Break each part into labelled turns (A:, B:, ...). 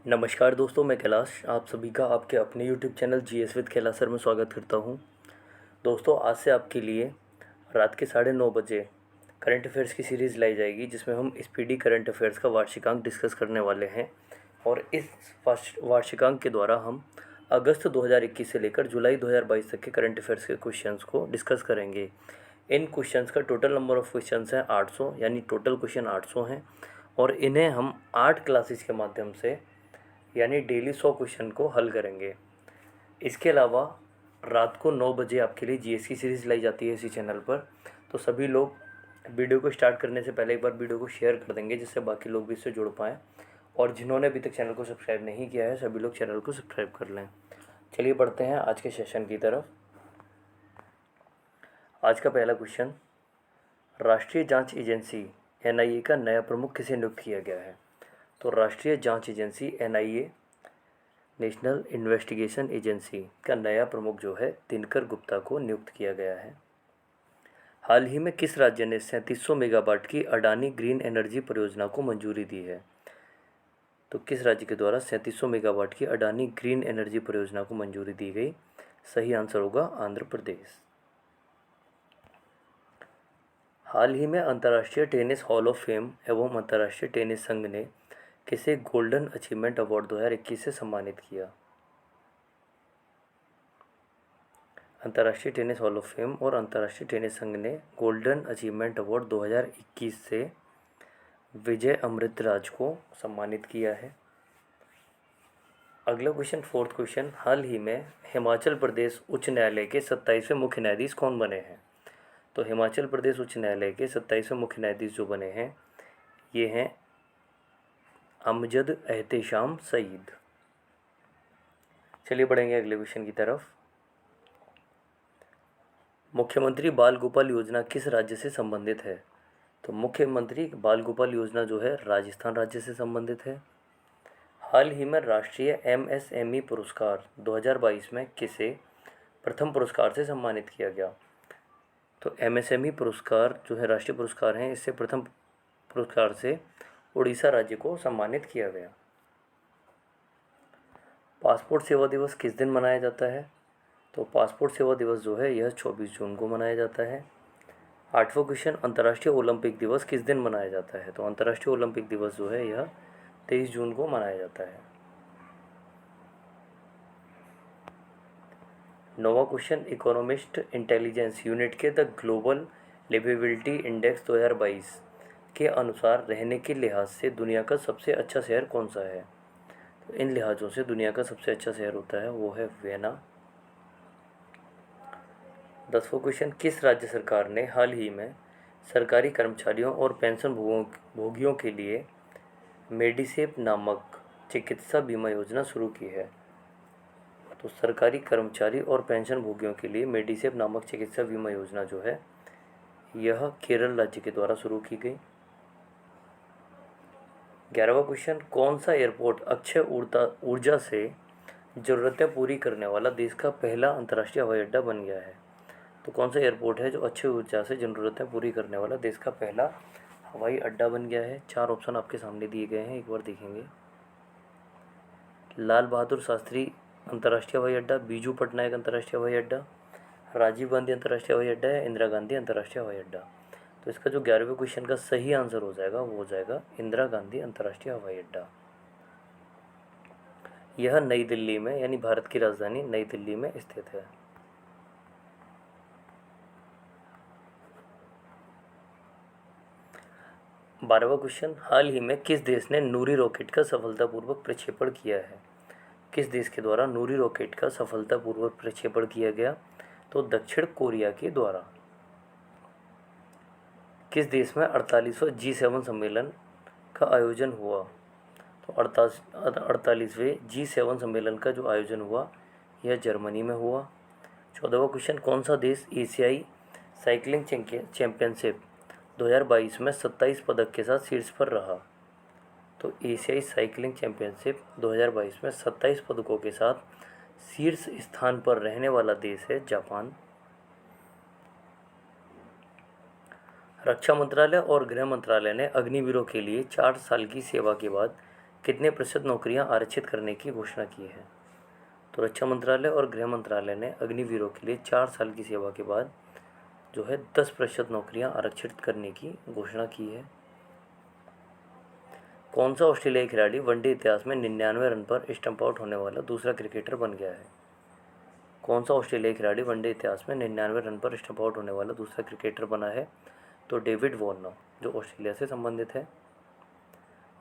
A: नमस्कार दोस्तों, मैं कैलाश आप सभी का आपके अपने YouTube channel GS with Kailash sir में स्वागत करता हूं। दोस्तों, आज से आपके लिए रात के 9:30 बजे करंट अफेयर्स की सीरीज़ लाई जाएगी, जिसमें हम स्पीडी करंट अफेयर्स का वार्षिकांक डिस्कस करने वाले हैं। और इस वार्षिकांक के द्वारा हम अगस्त 2021 से लेकर जुलाई 2022 तक के करंट अफेयर्स के क्वेश्चंस को डिस्कस करेंगे। इन क्वेश्चंस का टोटल नंबर ऑफ़ क्वेश्चंस है 800, यानी टोटल क्वेश्चन 800 हैं। और इन्हें हम 8 क्लासेस के माध्यम से यानी डेली 100 क्वेश्चन को हल करेंगे। इसके अलावा रात को 9 बजे आपके लिए जीएस की सीरीज़ लाई जाती है इसी चैनल पर। तो सभी लोग वीडियो को स्टार्ट करने से पहले एक बार वीडियो को शेयर कर देंगे, जिससे बाकी लोग भी इससे जुड़ पाएँ। और जिन्होंने अभी तक चैनल को सब्सक्राइब नहीं किया है, सभी लोग चैनल को सब्सक्राइब कर लें। चलिए बढ़ते हैं आज के सेशन की तरफ। आज का पहला क्वेश्चन, राष्ट्रीय जांच एजेंसी एनआईए का नया प्रमुख किसे नियुक्त किया गया है? तो राष्ट्रीय जांच agency NIA, national investigation agency का नया प्रमुख जो है दिनकर गुप्ता को नियुक्त किया गया है। हाल ही में किस राज्य ने 3700 मेगावाट की अडानी ग्रीन एनर्जी परियोजना को मंजूरी दी है? तो किस राज्य के द्वारा 3700 मेगावाट की अडानी ग्रीन एनर्जी परियोजना को मंजूरी दी गई? सही आंसर होगा आंध्र प्रदेश। हाल ही में अंतर्राष्ट्रीय टेनिस हॉल ऑफ फेम एवं अंतर्राष्ट्रीय टेनिस संघ ने किसे गोल्डन अचीवमेंट अवार्ड 2021 से सम्मानित किया? अंतर्राष्ट्रीय टेनिस हॉल ऑफ फेम और अंतर्राष्ट्रीय टेनिस संघ ने गोल्डन अचीवमेंट अवार्ड 2021 से विजय अमृतराज को सम्मानित किया है। अगला क्वेश्चन, फोर्थ क्वेश्चन, हाल ही में हिमाचल प्रदेश उच्च न्यायालय के 27वें मुख्य न्यायाधीश कौन बने हैं? तो हिमाचल प्रदेश उच्च न्यायालय के 27वें मुख्य न्यायाधीश जो बने हैं, ये हैं अमजद एहतेशाम सईद। चलिए बढ़ेंगे अगले क्वेश्चन की तरफ। मुख्यमंत्री बाल गोपाल योजना किस राज्य से संबंधित है? तो मुख्यमंत्री बाल गोपाल योजना जो है राजस्थान राज्य से संबंधित है। हाल ही में राष्ट्रीय एमएसएमई पुरस्कार 2022 में किसे प्रथम पुरस्कार से सम्मानित किया गया? तो एमएसएमई पुरस्कार जो है राष्ट्रीय पुरस्कार हैं, इससे प्रथम पुरस्कार से उड़ीसा राज्य को सम्मानित किया गया। पासपोर्ट सेवा दिवस किस दिन मनाया जाता है? तो पासपोर्ट सेवा दिवस जो है यह 24 जून को मनाया जाता है। आठवां क्वेश्चन, अंतर्राष्ट्रीय ओलंपिक दिवस किस दिन मनाया जाता है? तो अंतर्राष्ट्रीय ओलंपिक दिवस जो है यह 23 जून को मनाया जाता है। नौवां क्वेश्चन, इकोनॉमिस्ट इंटेलिजेंस यूनिट के द ग्लोबल लिवेबिलिटी इंडेक्स 2022 के अनुसार रहने के लिहाज से दुनिया का सबसे अच्छा शहर कौन सा है? तो इन लिहाजों से दुनिया का सबसे अच्छा शहर होता है वो है वियना। 10वां क्वेश्चन, किस राज्य सरकार ने हाल ही में सरकारी कर्मचारियों और पेंशन भोगियों के लिए मेडिसेप नामक चिकित्सा बीमा योजना शुरू की है? तो सरकारी कर्मचारी और पेंशन भोगियों के लिए मेडिसेप नामक चिकित्सा बीमा योजना जो है यह केरल राज्य के द्वारा शुरू की गई। 11वां क्वेश्चन, कौन सा एयरपोर्ट अक्षय ऊर्जा से ज़रूरतें पूरी करने वाला देश का पहला अंतर्राष्ट्रीय हवाई अड्डा बन गया है? तो कौन सा एयरपोर्ट है जो अक्षय ऊर्जा से ज़रूरतें पूरी करने वाला देश का पहला हवाई अड्डा बन गया है? 4 ऑप्शन आपके सामने दिए गए हैं, एक बार देखेंगे। लाल बहादुर शास्त्री अंतर्राष्ट्रीय हवाई अड्डा, बीजू पटनायक अंतर्राष्ट्रीय हवाई अड्डा, राजीव गांधी अंतर्राष्ट्रीय हवाई अड्डा या इंदिरा गांधी अंतर्राष्ट्रीय हवाई अड्डा? तो इसका जो 11वें क्वेश्चन का सही आंसर हो जाएगा वो हो जाएगा इंदिरा गांधी अंतर्राष्ट्रीय हवाई अड्डा। यह नई दिल्ली में यानी भारत की राजधानी नई दिल्ली में स्थित है। बारहवां क्वेश्चन, हाल ही में किस देश ने नूरी रॉकेट का सफलतापूर्वक प्रक्षेपण किया है? किस देश के द्वारा नूरी रॉकेट का सफलतापूर्वक प्रक्षेपण किया गया? तो दक्षिण कोरिया के द्वारा। किस देश में 48वां G7 सम्मेलन का आयोजन हुआ? तो 48वें G7 सम्मेलन का जो आयोजन हुआ यह जर्मनी में हुआ। 14वां क्वेश्चन, कौन सा देश एशियाई साइकिलिंग चैंपियनशिप 2022 में 27 पदक के साथ शीर्ष पर रहा? तो एशियाई साइकिलिंग चैंपियनशिप 2022 में 27 पदकों के साथ शीर्ष स्थान पर रहने वाला देश है जापान। रक्षा मंत्रालय और गृह मंत्रालय ने अग्निवीरों के लिए 4 साल की सेवा के बाद कितने प्रतिशत नौकरियां आरक्षित करने की घोषणा की है? तो रक्षा मंत्रालय और गृह मंत्रालय ने अग्निवीरों के लिए 4 साल की सेवा के बाद जो है 10% नौकरियां आरक्षित करने की घोषणा की है। कौन सा ऑस्ट्रेलियाई खिलाड़ी वनडे इतिहास में 99 रन पर स्टंप आउट होने वाला दूसरा क्रिकेटर बन गया है? कौन सा ऑस्ट्रेलियाई खिलाड़ी वनडे इतिहास में 99 रन पर स्टंप आउट होने वाला दूसरा क्रिकेटर बना है? तो डेविड वॉर्नर, जो ऑस्ट्रेलिया से संबंधित है।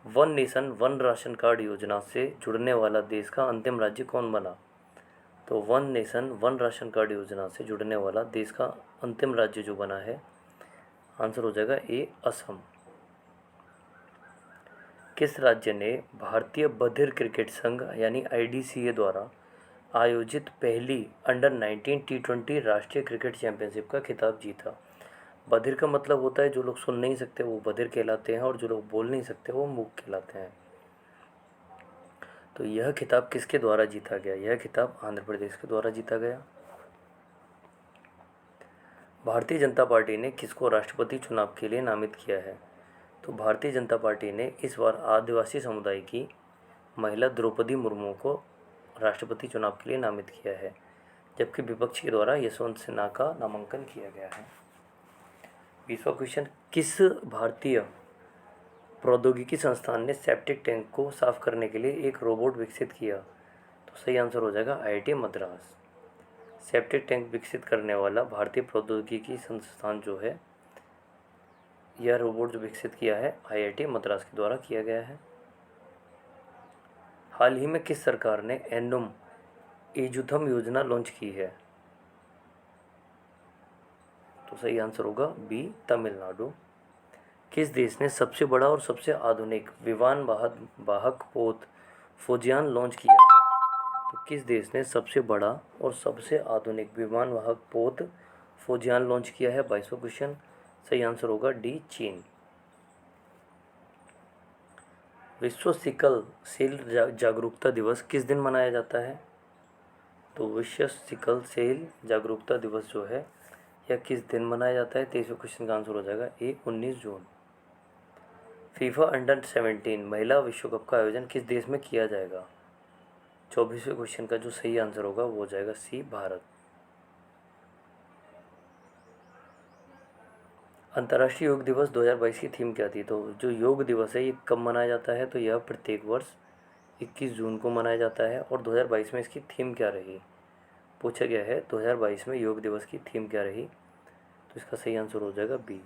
A: One nation one ration card योजना से जुड़ने वाला देश का अंतिम राज्य कौन बना? तो one nation one ration card योजना से जुड़ने वाला देश का अंतिम राज्य जो बना है, आंसर हो जाएगा ए, असम। किस राज्य ने भारतीय बधिर क्रिकेट संघ यानी IDCA द्वारा आयोजित पहली अंडर-19 T20 राष्ट्रीय क्रिकेट चैंपियनशिप का खिताब जीता? बधिर का मतलब होता है जो लोग सुन नहीं सकते वो बधिर कहलाते हैं, और जो लोग बोल नहीं सकते वो मूक कहलाते हैं। तो यह खिताब किसके द्वारा जीता गया? यह खिताब आंध्र प्रदेश के द्वारा जीता गया। भारतीय जनता पार्टी ने किसको राष्ट्रपति चुनाव के लिए नामित किया है? तो भारतीय जनता पार्टी ने इस बार आदिवासी समुदाय की महिला द्रौपदी मुर्मू को राष्ट्रपति चुनाव के लिए नामित किया है, जबकि विपक्ष के द्वारा यशवंत सिन्हा का नामांकन किया गया है। 20वां क्वेश्चन, किस भारतीय प्रौद्योगिकी संस्थान ने सेप्टिक टैंक को साफ करने के लिए एक रोबोट विकसित किया? तो सही आंसर हो जाएगा IIT मद्रास। सेप्टिक टैंक विकसित करने वाला भारतीय प्रौद्योगिकी संस्थान जो है, यह रोबोट जो विकसित किया है IIT मद्रास के द्वारा किया गया है। हाल ही में किस सरकार ने एन्नुम एजुथम योजना लॉन्च की है? तो सही आंसर होगा बी, तमिलनाडु। किस देश ने सबसे बड़ा और सबसे आधुनिक विमान वाहक पोत फुजियान लॉन्च किया है? तो किस देश ने सबसे बड़ा और सबसे आधुनिक विमान वाहक पोत फुजियान लॉन्च किया है? 22वां क्वेश्चन, सही आंसर होगा डी, चीन। विश्व सिकल सेल जागरूकता दिवस किस दिन मनाया जाता है? तो विश्व सिकल सेल जागरूकता दिवस जो है यह किस दिन मनाया जाता है? 23वें क्वेश्चन का आंसर हो जाएगा ए, 19 जून। फीफा अंडर-17 महिला विश्व कप का आयोजन किस देश में किया जाएगा? 24वें क्वेश्चन का जो सही आंसर होगा वो हो जाएगा सी, भारत। अंतर्राष्ट्रीय योग दिवस 2022 की थीम क्या थी? तो जो योग दिवस है ये कब मनाया जाता है? तो यह प्रत्येक वर्ष 21 जून को मनाया जाता है। और 2022 में इसकी थीम क्या रही? पूछा गया है 2022 में योग दिवस की थीम क्या रही? तो इसका सही आंसर हो जाएगा B,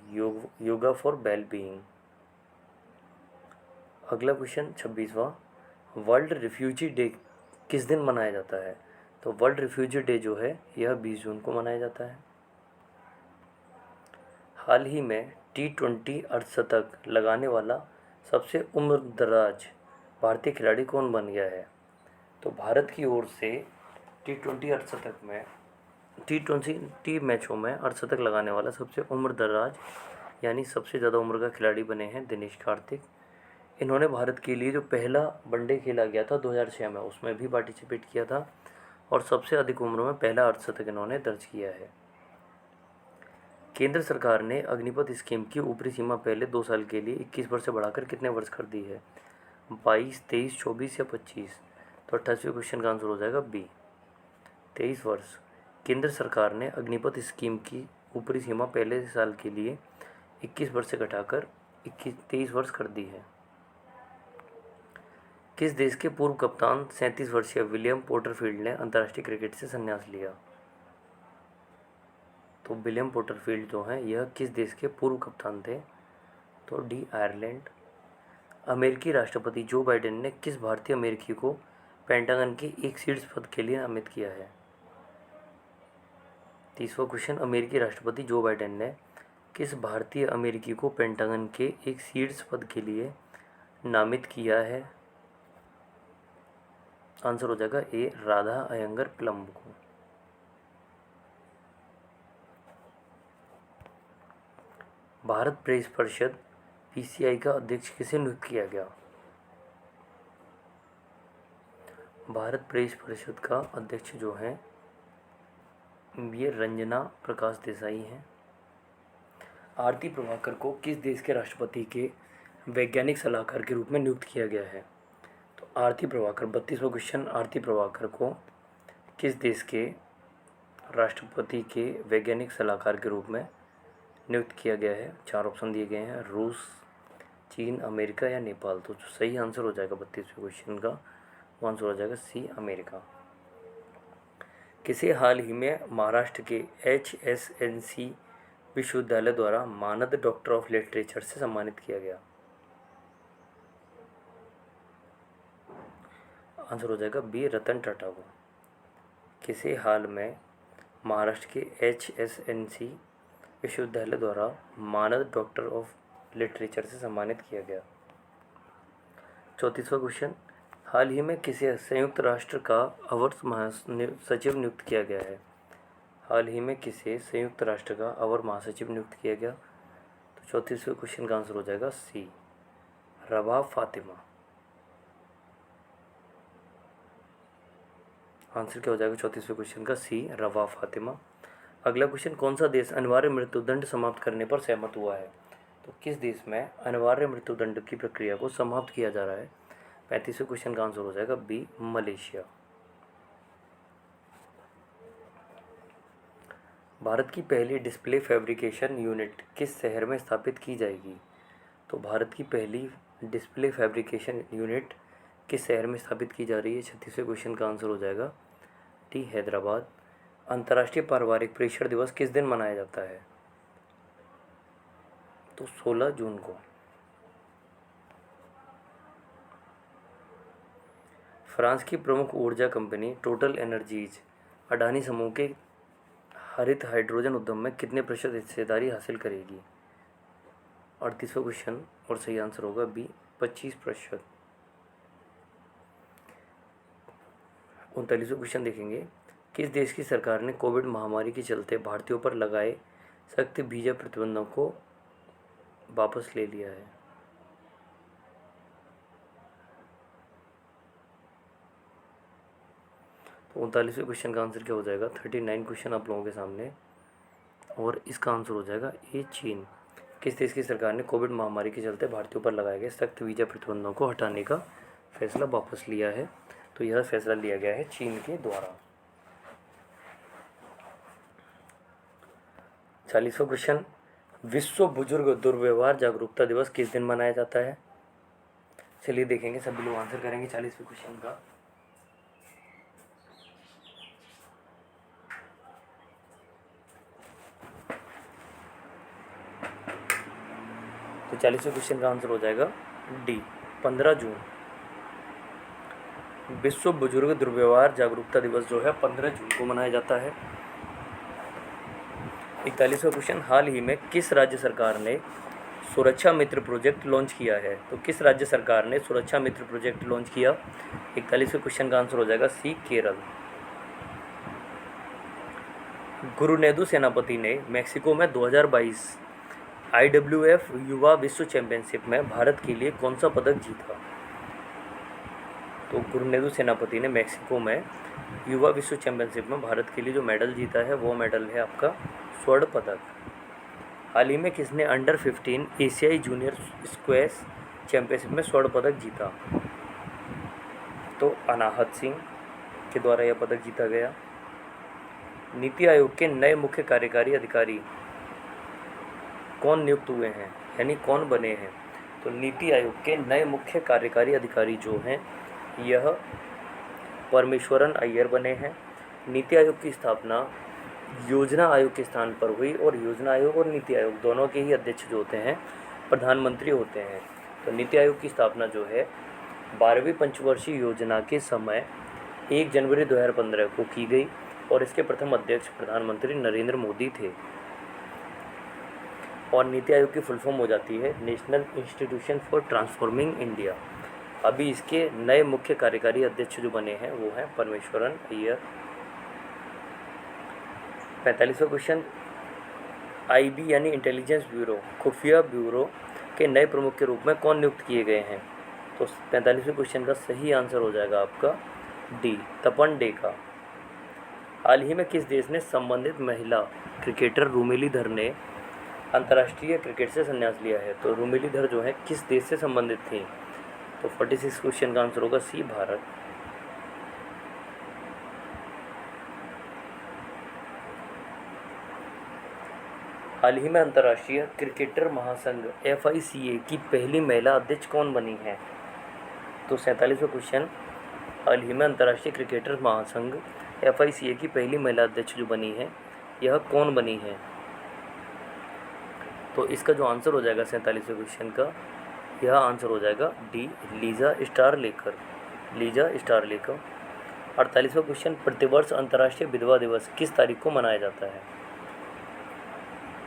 A: yoga for well being. अगला क्वेश्चन 26वां, वर्ल्ड रिफ्यूजी डे किस दिन मनाया जाता है? तो वर्ल्ड रिफ्यूजी डे जो है यह 20 जून को मनाया जाता है। हाल ही में T20 अर्धशतक लगाने वाला सबसे उम्रदराज भारतीय खिलाड़ी कौन बन गया है? तो भारत की ओर से T20 अर्धशतक में T20 मैचों में अर्धशतक लगाने वाला सबसे उम्रदराज यानी सबसे ज़्यादा उम्र का खिलाड़ी बने हैं दिनेश कार्तिक। इन्होंने भारत के लिए जो पहला वनडे खेला गया था 2006 में, उसमें भी पार्टिसिपेट किया था और सबसे अधिक उम्र में पहला अर्धशतक इन्होंने दर्ज किया है। केंद्र सरकार ने अग्निपथ स्कीम की ऊपरी सीमा पहले 2 साल के लिए 21 वर्ष से बढ़ाकर कितने वर्ष कर दी है? 22, 23, 24 या 25? तो 28वें क्वेश्चन का आंसर हो जाएगा बी, 23 वर्ष। केंद्र सरकार ने अग्निपथ स्कीम की ऊपरी सीमा पहले साल के लिए 21 वर्ष से घटाकर 23 वर्ष कर दी है। किस देश के पूर्व कप्तान 37 वर्षीय विलियम पोर्टरफील्ड ने अंतर्राष्ट्रीय क्रिकेट से संन्यास लिया? तो विलियम पोर्टरफील्ड जो हैं यह किस देश के पूर्व कप्तान थे? तो डी, आयरलैंड। अमेरिकी राष्ट्रपति जो बाइडेन ने किस भारतीय अमेरिकी को पेंटागन के एक शीर्ष पद के लिए नामित किया है? 30वां क्वेश्चन, अमेरिकी राष्ट्रपति जो बाइडेन ने किस भारतीय अमेरिकी को पेंटागन के एक शीर्ष पद के लिए नामित किया है? आंसर हो जाएगा ए, राधा अयंगर प्लम्ब को। भारत प्रेस परिषद PCI का अध्यक्ष किसे नियुक्त किया गया? भारत प्रेस परिषद का अध्यक्ष जो है ये रंजना प्रकाश देसाई हैं। आरती प्रभाकर को किस देश के राष्ट्रपति के वैज्ञानिक सलाहकार के रूप में नियुक्त किया गया है? तो आरती प्रभाकर, 32वां क्वेश्चन, आरती प्रभाकर को किस देश के राष्ट्रपति के वैज्ञानिक सलाहकार के रूप में नियुक्त किया गया है? 4 ऑप्शन दिए गए हैं, रूस, चीन, अमेरिका या नेपाल। तो जो सही आंसर हो जाएगा 32वें क्वेश्चन का, वो आंसर हो जाएगा सी, अमेरिका। किसे हाल ही में महाराष्ट्र के HSNC विश्वविद्यालय द्वारा मानद डॉक्टर ऑफ लिटरेचर से सम्मानित किया गया? आंसर हो जाएगा बी, रतन टाटा को। किसे हाल में महाराष्ट्र के HSNC विश्वविद्यालय द्वारा मानद डॉक्टर ऑफ लिटरेचर से सम्मानित किया गया? 34वां क्वेश्चन, हाल ही में किसे संयुक्त राष्ट्र का अवर महासचिव नियुक्त किया गया है? हाल ही में किसे संयुक्त राष्ट्र का अवर महासचिव नियुक्त किया गया? तो 34वें क्वेश्चन का आंसर हो जाएगा सी, रबाब फातिमा। आंसर क्या हो जाएगा 34वें क्वेश्चन का? सी, रबाब फातिमा। अगला क्वेश्चन, कौन सा देश अनिवार्य मृत्युदंड समाप्त करने पर सहमत हुआ है? तो किस देश में अनिवार्य मृत्युदंड की प्रक्रिया को समाप्त किया जा रहा है? 35वें क्वेश्चन का आंसर हो जाएगा बी, मलेशिया। भारत की पहली डिस्प्ले फैब्रिकेशन यूनिट किस शहर में स्थापित की जाएगी? तो भारत की पहली डिस्प्ले फैब्रिकेशन यूनिट किस शहर में स्थापित की जा रही है? 36वें क्वेश्चन का आंसर हो जाएगा डी, हैदराबाद। अंतर्राष्ट्रीय पारिवारिक प्रेषण दिवस किस दिन मनाया जाता है? तो 16 जून को। फ्रांस की प्रमुख ऊर्जा कंपनी टोटल एनर्जीज अडानी समूह के हरित हाइड्रोजन उद्यम में कितने प्रतिशत हिस्सेदारी हासिल करेगी? 38वां क्वेश्चन और सही आंसर होगा बी, 25%। 39वां क्वेश्चन देखेंगे, किस देश की सरकार ने कोविड महामारी के चलते भारतीयों पर लगाए सख्त वीजा प्रतिबंधों को वापस ले लिया है? तो 39वें क्वेश्चन का आंसर क्या हो जाएगा? 39 क्वेश्चन आप लोगों के सामने, और इसका आंसर हो जाएगा ए, चीन। किस देश की सरकार ने कोविड महामारी के चलते भारतीयों पर लगाए गए सख्त वीजा प्रतिबंधों को हटाने का फैसला वापस लिया है? तो यह फैसला लिया गया है चीन के द्वारा। 40वां क्वेश्चन, विश्व बुजुर्ग दुर्व्यवहार जागरूकता दिवस किस दिन मनाया जाता है? चलिए देखेंगे, सभी लोग आंसर करेंगे 40वें क्वेश्चन का। तो 40वें क्वेश्चन का आंसर हो जाएगा डी, 15 जून। विश्व बुजुर्ग दुर्व्यवहार जागरूकता दिवस जो है 15 जून को मनाया जाता है। 41वां क्वेश्चन, हाल ही में किस राज्य सरकार ने सुरक्षा मित्र प्रोजेक्ट लॉन्च किया है? तो किस राज्य सरकार ने सुरक्षा मित्र प्रोजेक्ट लॉन्च किया? 41वें क्वेश्चन का आंसर हो जाएगा सी, केरल। गुरुनेदु सेनापति ने मैक्सिको में 2022 IWF युवा विश्व चैंपियनशिप में भारत के लिए कौन सा पदक जीता? तो गुरुनेदु सेनापति ने मैक्सिको में युवा विश्व चैंपियनशिप में भारत के लिए जो मेडल जीता है वो मेडल है आपका स्वर्ण पदक। हाल ही में किसने अंडर 15 एशियाई जूनियर स्क्वैश चैंपियनशिप में स्वर्ण पदक जीता? तो अनाहत सिंह के द्वारा यह पदक जीता गया। नीति आयोग के नए मुख्य कार्यकारी अधिकारी कौन नियुक्त हुए हैं, यानी कौन बने हैं? तो नीति आयोग के नए मुख्य कार्यकारी अधिकारी जो हैं यह परमेश्वरन अय्यर बने हैं। नीति आयोग की स्थापना योजना आयोग के स्थान पर हुई, और योजना आयोग और नीति आयोग दोनों के ही अध्यक्ष जो होते हैं प्रधानमंत्री होते हैं। तो नीति आयोग की स्थापना जो है 12वीं पंचवर्षीय योजना के समय 1 जनवरी 2015 को की गई, और इसके प्रथम अध्यक्ष प्रधानमंत्री नरेंद्र मोदी थे। और नीति आयोग की फुल फॉर्म हो जाती है national institution for transforming India. अभी इसके नए मुख्य कार्यकारी अध्यक्ष जो बने हैं वो हैं परमेश्वरन अय्यर। 45वां क्वेश्चन, IB यानी इंटेलिजेंस ब्यूरो, खुफिया ब्यूरो के नए प्रमुख के रूप में कौन नियुक्त किए गए हैं? तो 45वें क्वेश्चन का सही आंसर हो जाएगा आपका डी, तपन डेका। हाल ही में किस देश ने संबंधित महिला क्रिकेटर रुमिलीधर ने अंतर्राष्ट्रीय क्रिकेट से संन्यास लिया है? तो रुमिलीधर जो है किस देश से संबंधित थी? तो 46 क्वेश्चन का आंसर होगा सी, भारत। हाल ही में अंतर्राष्ट्रीय क्रिकेटर महासंघ FICA की पहली महिला अध्यक्ष कौन बनी है? तो 47वां क्वेश्चन, हाल ही में अंतर्राष्ट्रीय क्रिकेटर महासंघ FICA की पहली महिला अध्यक्ष जो बनी है, यह कौन बनी है? तो इसका जो आंसर हो जाएगा 47वें क्वेश्चन का, यह आंसर हो जाएगा डी, लीजा स्टारलेकर। लीजा स्टारलेकर। 48वां क्वेश्चन, प्रतिवर्ष अंतर्राष्ट्रीय विधवा दिवस किस तारीख को मनाया जाता है?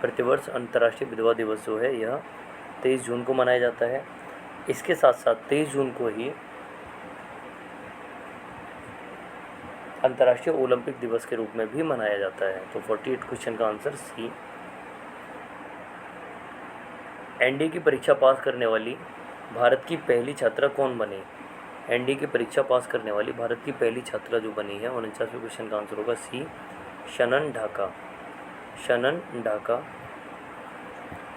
A: प्रतिवर्ष अंतर्राष्ट्रीय विधवा दिवस जो है यह 23 जून को मनाया जाता है। इसके साथ साथ 23 जून को ही अंतर्राष्ट्रीय ओलंपिक दिवस के रूप में भी मनाया जाता है। तो 48 क्वेश्चन का आंसर सी। NDA की परीक्षा पास करने वाली भारत की पहली छात्रा कौन बनी? NDA की परीक्षा पास करने वाली भारत की पहली छात्रा जो बनी है, 49वें क्वेश्चन का आंसर होगा सी, शनन ढाका। शनन ढाका।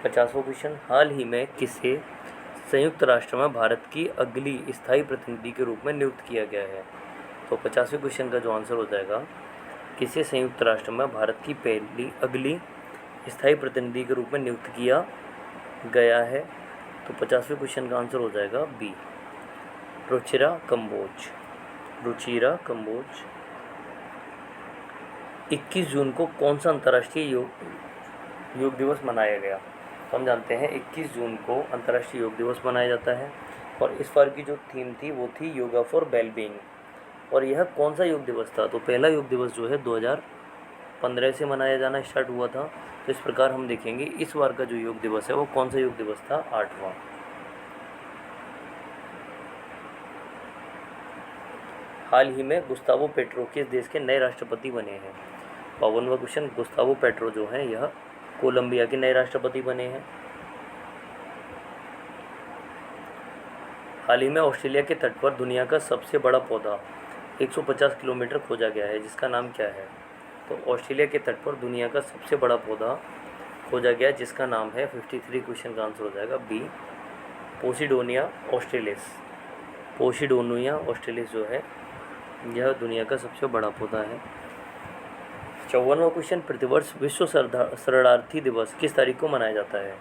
A: 50वां क्वेश्चन, हाल ही में किसे संयुक्त राष्ट्र में भारत की अगली स्थायी प्रतिनिधि के रूप में नियुक्त किया गया है? तो 50वें क्वेश्चन का जो आंसर हो जाएगा, किसे संयुक्त राष्ट्र में भारत की अगली स्थायी प्रतिनिधि के रूप में नियुक्त किया गया है? तो 50वें क्वेश्चन का आंसर हो जाएगा बी, रुचिरा कंबोज। रुचिरा कंबोज। 21 जून को कौन सा अंतर्राष्ट्रीय योग दिवस मनाया गया? तो हम जानते हैं 21 जून को अंतर्राष्ट्रीय योग दिवस मनाया जाता है, और इस बार की जो थीम थी वो थी योगा फॉर वेलबींग। और यह कौन सा योग दिवस था? तो पहला योग दिवस जो है 2015 से मनाया जाना स्टार्ट हुआ था। तो इस प्रकार हम देखेंगे इस बार का जो योग दिवस है वो कौन सा योग दिवस था? 8वां। हाल ही में गुस्तावो पेट्रो किस देश के नए राष्ट्रपति बने हैं? 52वां क्वेश्चन, गुस्तावो पेट्रो जो हैं यह कोलंबिया के नए राष्ट्रपति बने हैं। हाल ही में ऑस्ट्रेलिया के तट पर दुनिया का सबसे बड़ा पौधा 150 किलोमीटर खोजा गया है, जिसका नाम क्या है? तो ऑस्ट्रेलिया के तट पर दुनिया का सबसे बड़ा पौधा खोजा गया जिसका नाम है, 53 क्वेश्चन का आंसर हो जाएगा बी, पोसिडोनिया ऑस्ट्रेलिस। पोसिडोनिया ऑस्ट्रेलिस जो है यह दुनिया का सबसे बड़ा पौधा है। 54वां क्वेश्चन, प्रतिवर्ष विश्व शरणार्थी दिवस किस तारीख को मनाया जाता है?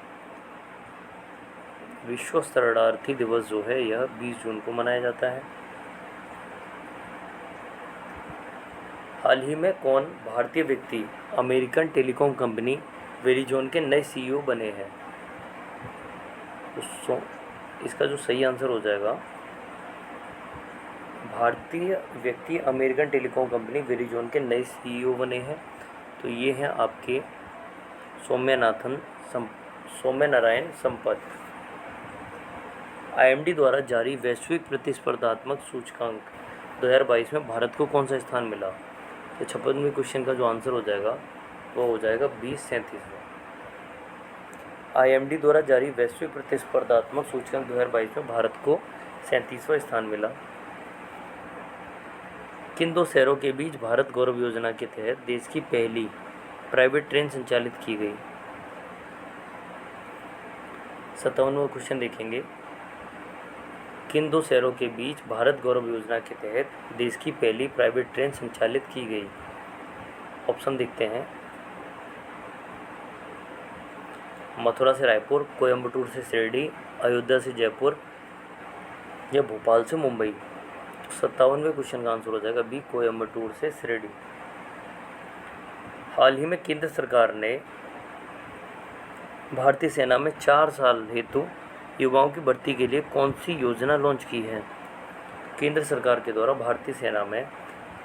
A: विश्व शरणार्थी दिवस जो है यह 20 जून को मनाया जाता है। हाल ही में कौन भारतीय व्यक्ति अमेरिकन टेलीकॉम कंपनी वेरिजोन के नए CEO बने हैं? तो इसका जो सही आंसर हो जाएगा, भारतीय व्यक्ति अमेरिकन टेलीकॉम कंपनी वेरिजोन के नए CEO बने हैं। तो ये हैं आपके सौम्यनारायण संपत। IMD द्वारा जारी वैश्विक प्रतिस्पर्धात्मक सूचकांक 2022 में भारत को कौन सा स्थान मिला? तो 56वें क्वेश्चन का जो आंसर हो जाएगा वो हो जाएगा 37वां। IMD द्वारा जारी वैश्विक प्रतिस्पर्धात्मक सूचकांक 2022 में भारत को 37वां स्थान मिला। किन दो शहरों के बीच भारत गौरव योजना के तहत देश की पहली प्राइवेट ट्रेन संचालित की गई? 57वां क्वेश्चन देखेंगे, किन दो शहरों के बीच भारत गौरव योजना के तहत देश की पहली प्राइवेट ट्रेन संचालित की गई? ऑप्शन देखते हैं, मथुरा से रायपुर, कोयम्बटूर से शिरडी, अयोध्या से जयपुर या भोपाल से मुंबई। 57वें क्वेश्चन का आंसर हो जाएगा बी, कोयम्बटूर से शिरडी। हाल ही में केंद्र सरकार ने भारतीय सेना में 4 साल हेतु युवाओं की भर्ती के लिए कौन सी योजना लॉन्च की है? केंद्र सरकार के द्वारा भारतीय सेना में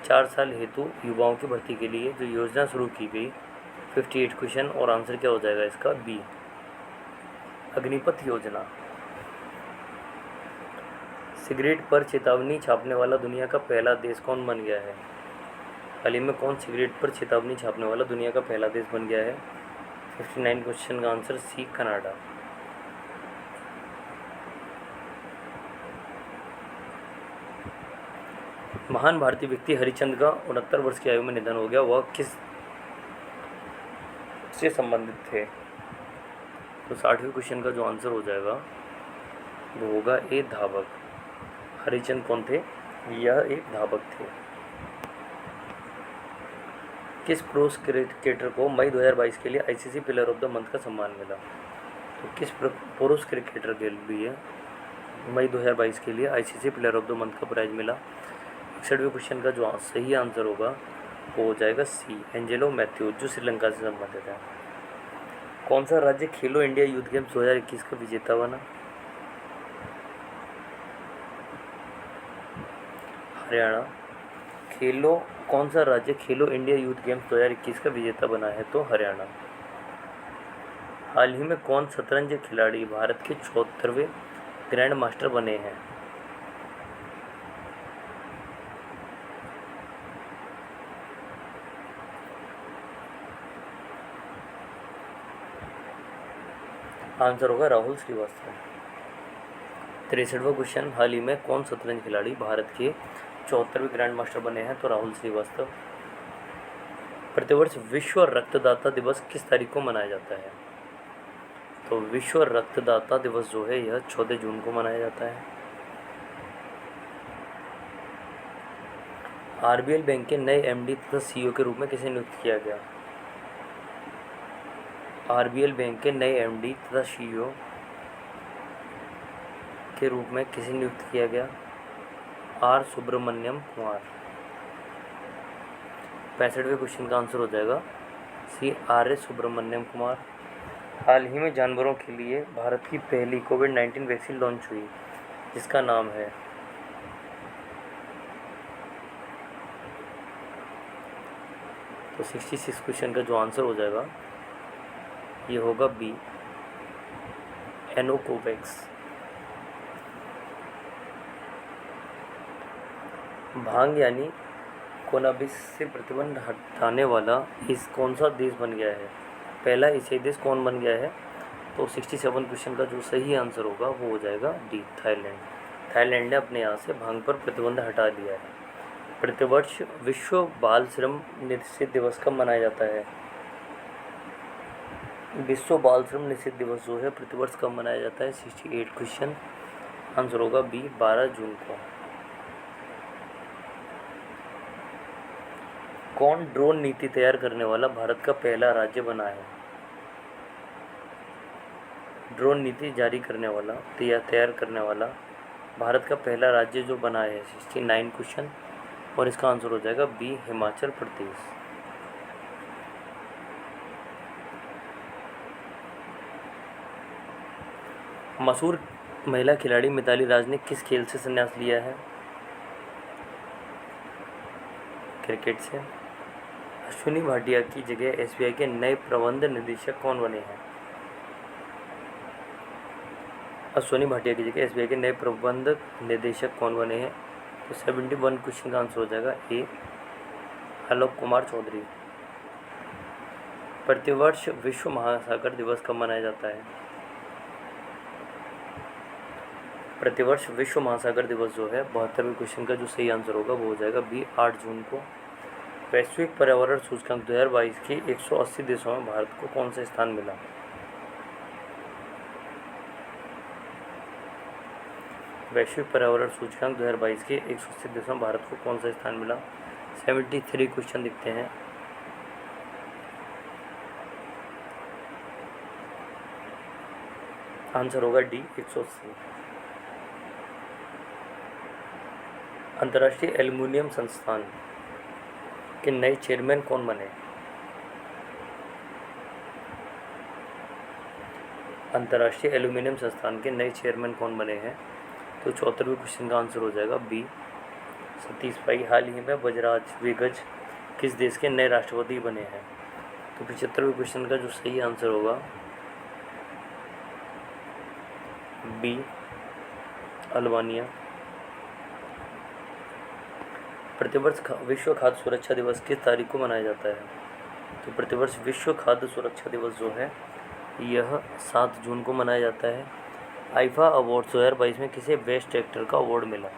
A: 4 साल हेतु युवाओं की भर्ती के लिए जो योजना शुरू की गई, 58 क्वेश्चन, और आंसर क्या हो जाएगा इसका? बी, अग्निपथ योजना। सिगरेट पर चेतावनी छापने वाला दुनिया का पहला देश कौन बन गया है? हाल ही में कौन सिगरेट पर चेतावनी छापने वाला दुनिया का पहला देश बन गया है? 59 क्वेश्चन का आंसर सी, कनाडा। महान भारतीय व्यक्ति हरिश्चंद्र का 69 वर्ष की आयु में निधन हो गया, वह किस से संबंधित थे? तो 60वें क्वेश्चन का जो आंसर हो जाएगा वो होगा ए, धावक। हरिचंद कौन थे? यह एक धावक थे। किस पुरुष क्रिकेटर को मई 2022 के लिए ICC player of the month का सम्मान मिला? तो किस पुरुष क्रिकेटर के लिए मई 2022 के लिए ICC player of the month का प्राइज मिला? 61वें क्वेश्चन का जो सही आंसर होगा वो हो जाएगा सी, एंजेलो मैथ्यूज, जो श्रीलंका से संबंधित है। कौन सा राज्य खेलो इंडिया यूथ गेम्स 2021 का विजेता बना? हरियाणा। कौन सा राज्य खेलो इंडिया यूथ गेम्स 2021 का विजेता बना है? तो हरियाणा। हाल ही में कौन शतरंज खिलाड़ी भारत के 74वें ग्रैंड मास्टर बने हैं? आंसर होगा राहुल श्रीवास्तव। 63वां क्वेश्चन, हाल ही में कौन शतरंज खिलाड़ी भारत के 74वें ग्रैंड मास्टर बने हैं? तो राहुल श्रीवास्तव। प्रतिवर्ष विश्व रक्तदाता दिवस किस तारीख को मनाया जाता है? तो विश्व रक्तदाता दिवस जो है यह 14 जून को मनाया जाता है। आरबीएल बैंक के नए एमडी तथा सीईओ के रूप में किसे नियुक्त किया गया? आरबीएल बैंक के नए एमडी तथा सीईओ के रूप में किसे नियुक्त किया गया? आर सुब्रमण्यम कुमार। 65वें क्वेश्चन का आंसर हो जाएगा सी, आर एस सुब्रमण्यम कुमार। हाल ही में जानवरों के लिए भारत की पहली कोविड-19 वैक्सीन लॉन्च हुई, जिसका नाम है? तो 66 क्वेश्चन का जो आंसर हो जाएगा ये होगा बी, एनोकोवैक्स। भांग यानी कोनाबिस से प्रतिबंध हटाने वाला इस कौन सा देश बन गया है? पहला एशियाई देश कौन बन गया है? तो 67 क्वेश्चन का जो सही आंसर होगा वो हो जाएगा डी, थाईलैंड। थाईलैंड ने अपने यहाँ से भांग पर प्रतिबंध हटा लिया है। प्रतिवर्ष विश्व बाल श्रम निषेध दिवस कब मनाया जाता है? विश्व बाल श्रम निषेध दिवस जो है प्रतिवर्ष कब मनाया जाता है? 68 क्वेश्चन, आंसर होगा बी, 12 जून को। कौन ड्रोन नीति तैयार करने वाला भारत का पहला राज्य बना है? ड्रोन नीति जारी करने वाला तैयार करने वाला भारत का पहला राज्य जो बना है 69 क्वेश्चन, और इसका आंसर हो जाएगा बी, हिमाचल प्रदेश। मशहूर महिला खिलाड़ी मिताली राज ने किस खेल से संन्यास लिया है? क्रिकेट से। अश्विनी भाटिया की जगह एसबीआई के नए प्रबंध निदेशक कौन बने हैं? अश्विनी भाटिया की जगह एसबीआई के नए प्रबंध निदेशक कौन बने हैं? तो 71 क्वेश्चन का आंसर हो जाएगा ए, आलोक कुमार चौधरी। प्रतिवर्ष विश्व महासागर दिवस कब मनाया जाता है? प्रतिवर्ष विश्व महासागर दिवस जो है 72वें क्वेश्चन का जो सही आंसर होगा वो हो जाएगा बी, 8 जून को। वैश्विक पर्यावरण सूचकांक 2022 के 180 देशों में भारत को कौन सा स्थान मिला? वैश्विक पर्यावरण सूचकांक 2022 के 180 देशों में भारत को कौन सा स्थान मिला? 73 क्वेश्चन दिखते हैं। आंसर होगा डी, 180। अंतर्राष्ट्रीय एल्युमिनियम संस्थान के नए चेयरमैन कौन बने? अंतर्राष्ट्रीय एल्युमिनियम संस्थान के नए चेयरमैन कौन बने हैं? तो 74वें क्वेश्चन का आंसर हो जाएगा बी, सतीश भाई। हाल ही में बजराज वेगज किस देश के नए राष्ट्रपति बने हैं? तो 75वें क्वेश्चन का जो सही आंसर होगा बी, अल्बानिया। प्रतिवर्ष विश्व खाद्य सुरक्षा दिवस किस तारीख को मनाया जाता है? तो प्रतिवर्ष विश्व खाद्य सुरक्षा दिवस जो है यह 7 जून को मनाया जाता है। आईफा अवार्ड 2022 में किसे बेस्ट एक्टर का अवार्ड मिला?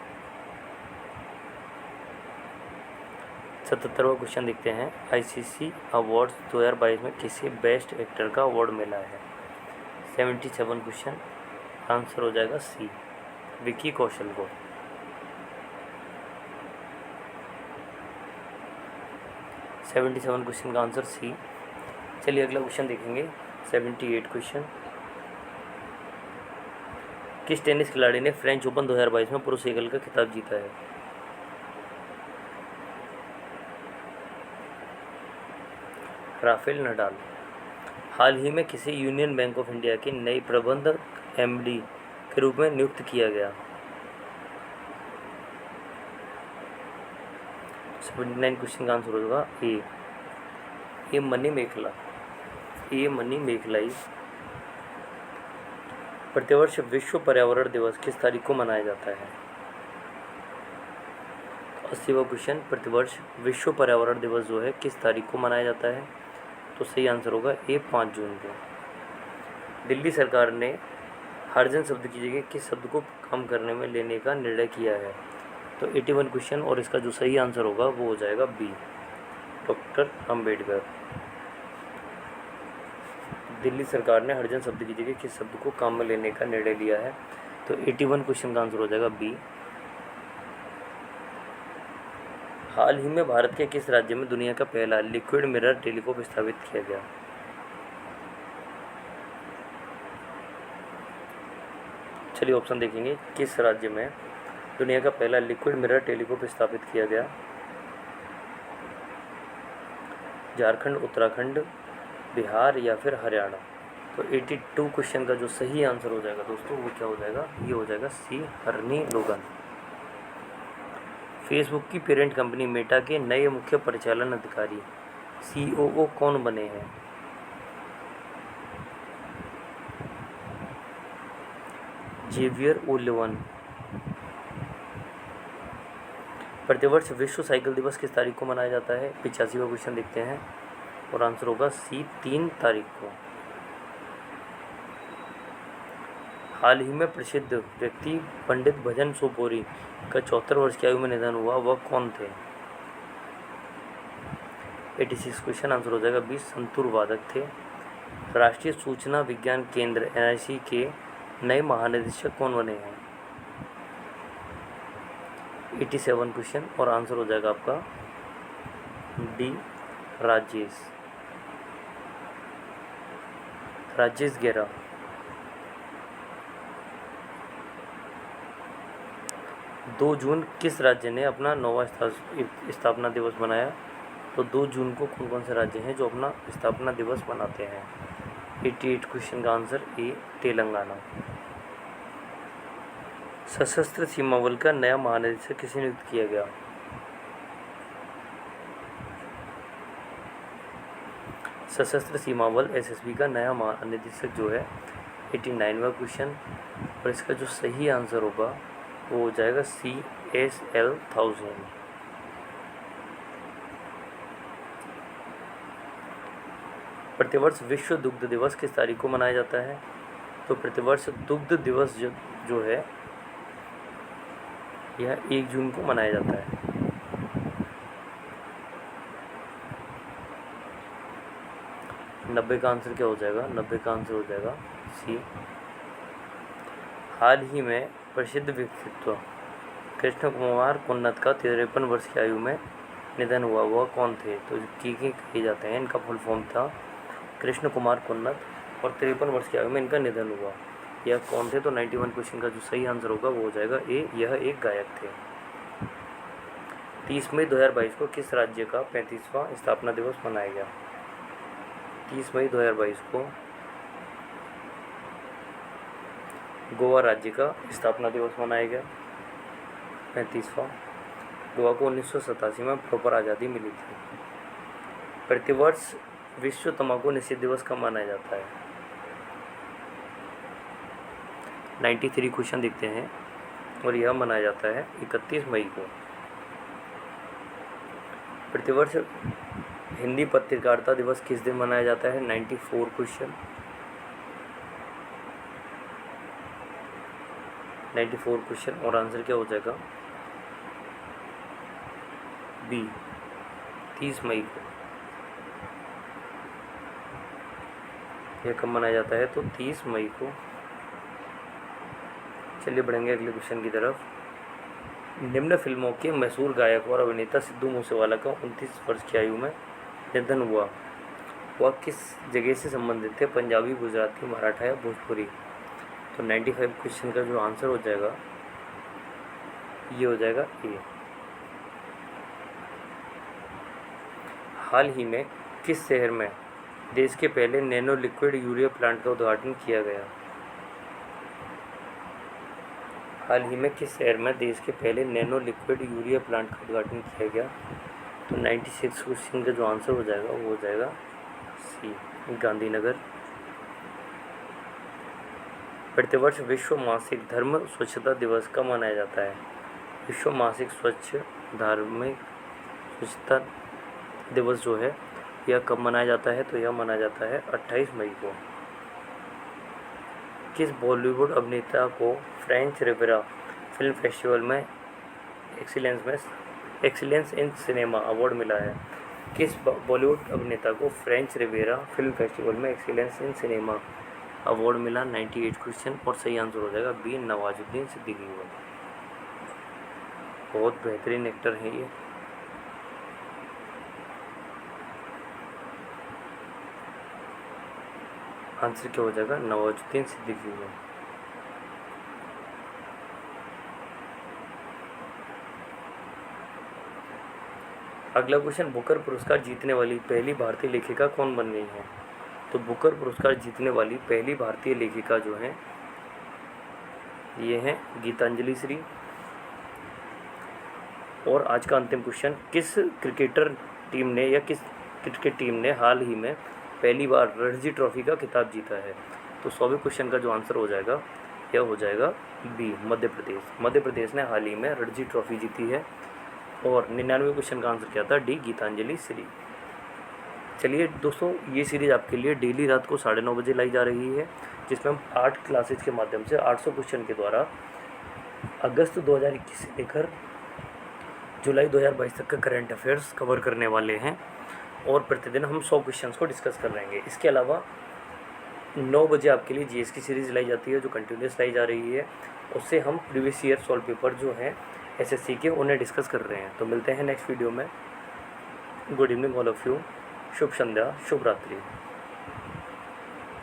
A: 77वां क्वेश्चन देखते हैं। आईसीसी अवार्ड्स 2022 में किसे बेस्ट एक्टर का अवार्ड मिला है? 77 क्वेश्चन, आंसर हो जाएगा सी, विकी कौशल को। 77 क्वेश्चन का आंसर सी। चलिए अगला क्वेश्चन देखेंगे। 78 क्वेश्चन। किस टेनिस खिलाड़ी ने फ्रेंच ओपन 2022 में पुरुष एकल का खिताब जीता है? Rafael Nadal. हाल ही में किसे यूनियन बैंक ऑफ इंडिया के नए प्रबंधक एमडी के रूप में नियुक्त किया गया? 79 क्वेश्चन का आंसर होगा ए मनी मेखला। मनी मेखलाई। प्रतिवर्ष विश्व पर्यावरण दिवस किस तारीख को मनाया जाता है? 80वां क्वेश्चन। प्रतिवर्ष विश्व पर्यावरण दिवस जो है किस तारीख को मनाया जाता है? तो सही आंसर होगा 5 जून को। दिल्ली सरकार ने हरिजन शब्द की जगह किस शब्द को कम करने में लेने का निर्णय किया है? तो 81 क्वेश्चन, और इसका जो सही आंसर होगा वो हो जाएगा बी, डॉक्टर अंबेडकर। दिल्ली सरकार ने हरिजन शब्द की जगह किस शब्द को काम में लेने का निर्णय लिया है? तो 81 क्वेश्चन का आंसर हो जाएगा बी। हाल ही में भारत के किस राज्य में दुनिया का पहला लिक्विड मिरर टेलीस्कोप स्थापित किया गया? चलिए ऑप्शन देखेंगे। किस राज्य में दुनिया का पहला लिक्विड मिरर टेलीस्कोप स्थापित किया गया? झारखंड, उत्तराखंड, बिहार या फिर हरियाणा? तो 82 क्वेश्चन का जो सही आंसर हो जाएगा दोस्तों वो क्या हो जाएगा? ये हो जाएगा सी, हरनी लोगन। फेसबुक की पेरेंट कंपनी मेटा के नए मुख्य परिचालन अधिकारी COO कौन बने हैं? Javier Olivan. प्रतिवर्ष विश्व साइकिल दिवस किस तारीख को मनाया जाता है? 85वां क्वेश्चन देखते हैं, और आंसर होगा सी, 3 तारीख को। हाल ही में प्रसिद्ध व्यक्ति पंडित भजन सोपोरी का 74 वर्ष की आयु में निधन हुआ, वह कौन थे? 86 क्वेश्चन, आंसर हो जाएगा 20, संतूर वादक थे। राष्ट्रीय सूचना विज्ञान केंद्र NIC के नए महानिदेशक कौन बने हैं? 87 क्वेश्चन, और आंसर हो जाएगा आपका डी, राजेश गेरा। दो जून किस राज्य ने अपना 9वां स्थापना दिवस मनाया? तो 2 जून को कौन कौन से राज्य हैं जो अपना स्थापना दिवस मनाते हैं? 88 क्वेश्चन का आंसर ए, तेलंगाना। सशस्त्र सीमा बल का नया महानिदेशक किसे नियुक्त किया गया? सशस्त्र सीमा बल SSB का नया महानिदेशक जो है 89वां क्वेश्चन, और इसका जो सही आंसर होगा वो हो जाएगा CSL 1000। प्रतिवर्ष विश्व दुग्ध दिवस किस तारीख को मनाया जाता है? तो प्रतिवर्ष दुग्ध दिवस जो है यह 1 जून को मनाया जाता है। नब्बे का आंसर क्या हो जाएगा? 90 का आंसर हो जाएगा सी। हाल ही में प्रसिद्ध व्यक्तित्व कृष्ण कुमार कुन्नत का 53 वर्ष की आयु में निधन हुआ, वह कौन थे? तो कहे जाते हैं, इनका फुल फॉर्म था कृष्ण कुमार कुन्नत, और 53 वर्ष की आयु में इनका निधन हुआ। यह कौन थे? तो 91 क्वेश्चन का जो सही आंसर होगा वो हो जाएगा ए, यह एक गायक थे। 30 मई 2022 को किस राज्य का 35वां स्थापना दिवस मनाया गया? 30 मई 2022 को गोवा राज्य का स्थापना दिवस मनाया गया, 35वां। गोवा को 1987 में प्रॉपर आज़ादी मिली थी। प्रतिवर्ष विश्व तंबाकू निषेध दिवस कब मनाया जाता है? 93 क्वेश्चन देखते हैं, और यह मनाया जाता है 31 मई को। प्रतिवर्ष हिंदी पत्रकारिता दिवस किस दिन मनाया जाता है? 94 क्वेश्चन, 94 क्वेश्चन, और आंसर क्या हो जाएगा? बी, 30 मई को। यह कब मनाया जाता है? तो 30 मई को। चलिए बढ़ेंगे अगले क्वेश्चन की तरफ। निम्न फिल्मों के मशहूर गायक और अभिनेता सिद्धू मूसेवाला का 29 वर्ष की आयु में निधन हुआ वह किस जगह से संबंधित थे? पंजाबी, गुजराती, मराठा या भोजपुरी? तो 95 क्वेश्चन का जो आंसर हो जाएगा ये हो जाएगा ए। हाल ही में किस शहर में देश के पहले नैनो लिक्विड यूरिया प्लांट का उद्घाटन किया गया? हाल ही में किस शहर में देश के पहले नैनो लिक्विड यूरिया प्लांट का उद्घाटन किया गया? तो 96 क्वेश्चन का जो आंसर हो जाएगा वो हो जाएगा सी, गांधीनगर। प्रतिवर्ष विश्व मासिक धर्म स्वच्छता दिवस कब मनाया जाता है? विश्व मासिक स्वच्छ धार्मिक स्वच्छता दिवस जो है यह कब मनाया जाता है? तो यह मनाया जाता है 28 मई को। किस बॉलीवुड अभिनेता को फ्रेंच रिविरा फिल्म फेस्टिवल में एक्सीलेंस इन सिनेमा अवार्ड मिला है? किस बॉलीवुड अभिनेता को फ्रेंच रिविरा फिल्म फेस्टिवल में एक्सीलेंस इन सिनेमा अवार्ड मिला? 98 क्वेश्चन और सही आंसर हो जाएगा बी, नवाजुद्दीन सिद्दीकी को। बहुत बेहतरीन एक्टर है ये। आंसर क्या हो जाएगा? नवाजुद्दीन सिद्दीकी को। अगला क्वेश्चन, बुकर पुरस्कार जीतने वाली पहली भारतीय लेखिका कौन बन गई है? तो बुकर पुरस्कार जीतने वाली पहली भारतीय लेखिका जो है ये है गीतांजलि श्री। और आज का अंतिम क्वेश्चन, किस क्रिकेट टीम ने हाल ही में पहली बार रणजी ट्रॉफी का खिताब जीता है? तो 100वें क्वेश्चन का जो आंसर हो जाएगा यह हो जाएगा बी, मध्य प्रदेश। मध्य प्रदेश ने हाल ही में रणजी ट्रॉफी जीती है। और 99वें क्वेश्चन का आंसर क्या था? डी, गीतांजलि श्री। चलिए दोस्तों, ये सीरीज़ आपके लिए डेली रात को 9:30 बजे लाई जा रही है, जिसमें हम 8 क्लासेज के माध्यम से 800 क्वेश्चन के द्वारा अगस्त 2021 से लेकर जुलाई 2022 तक का करंट अफेयर्स कवर करने वाले हैं। और प्रतिदिन हम 100 क्वेश्चंस को डिस्कस कर रहेंगे। इसके अलावा 9 बजे आपके लिए जीएस की सीरीज़ लाई जाती है, जो कंटिन्यूस लाई जा रही है। उससे हम प्रीवियस ईयर सॉल्व पेपर जो हैं एसएससी के, उन्हें डिस्कस कर रहे हैं। तो मिलते हैं नेक्स्ट वीडियो में। Good evening all of you. शुभ संध्या, शुभ रात्रि।